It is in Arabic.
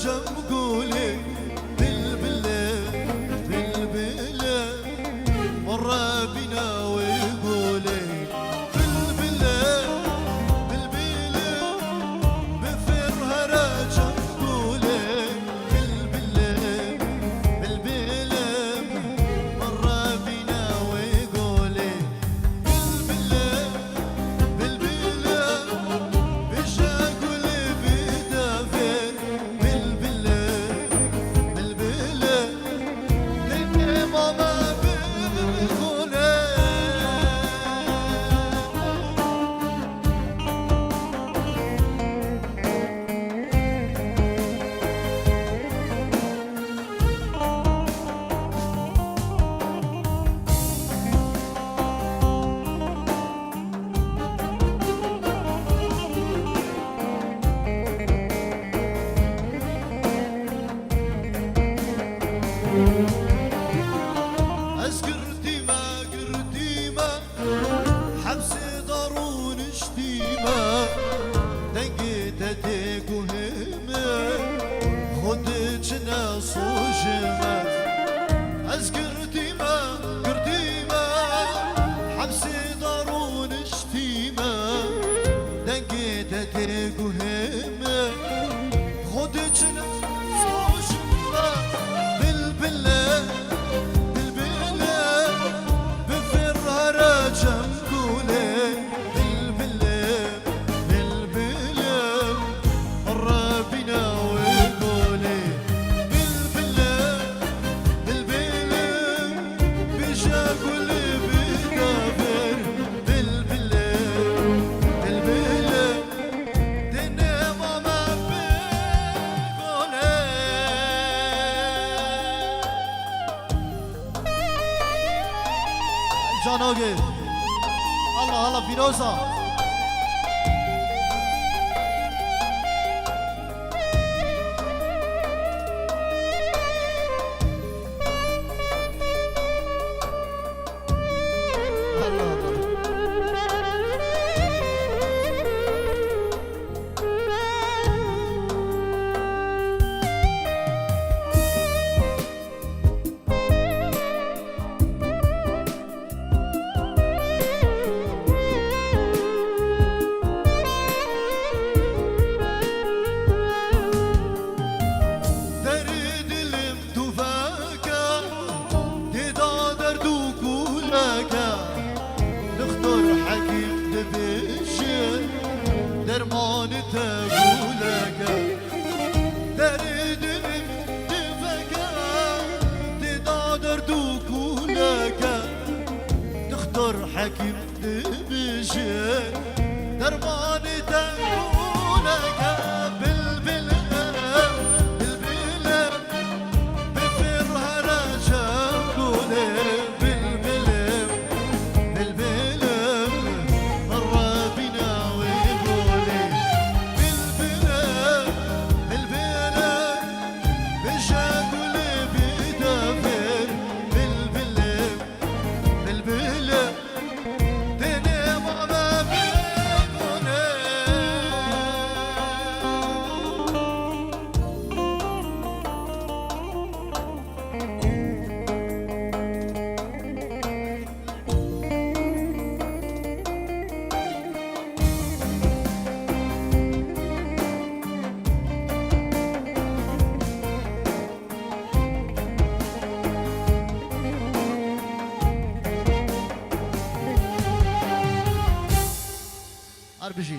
جنب قولي بلبلة بلبلة مر بنا ويقولي بلبلة بلبلة بفرها جنب قولي بلبلة بلبلة مر بنا ويقولي بلبلة بلبلة بشاكل بدافر بلبلة بلبلة لكي ماما بقولي أسكرتيما قرتيما حبسي ضرون شتيما دقيت تيك وهمة خدت ناس وجمة أسكرتيما قرتيما حبسي ضرون شتيما دقيت تيك وهمة خدت ناس وجمة بلبلة بلبلة بفرها راجم قولي بلبلة بلبلة مر بنا ويقولي بلبلة بلبلة بشاكل بدافر بلبلة بلبلة دنيا ماما بقولي جان آقا الله الله فیروزا دری دلم توفاکا دیدا دردو کولاکا دختر حکیم دبیشه درمان تقولاکا دری دلم توفاکا دیدا دردو کولاکا دختر حکیم دبیشه درمان تقولاکا بلبلة بلبلة بفرها راجم قولي بلبلة بلبلة مر بنا ويقولي بلبلة بلبلة بشاكل بدافر بلبلة بلبلة دنيا ماما بقولي RPG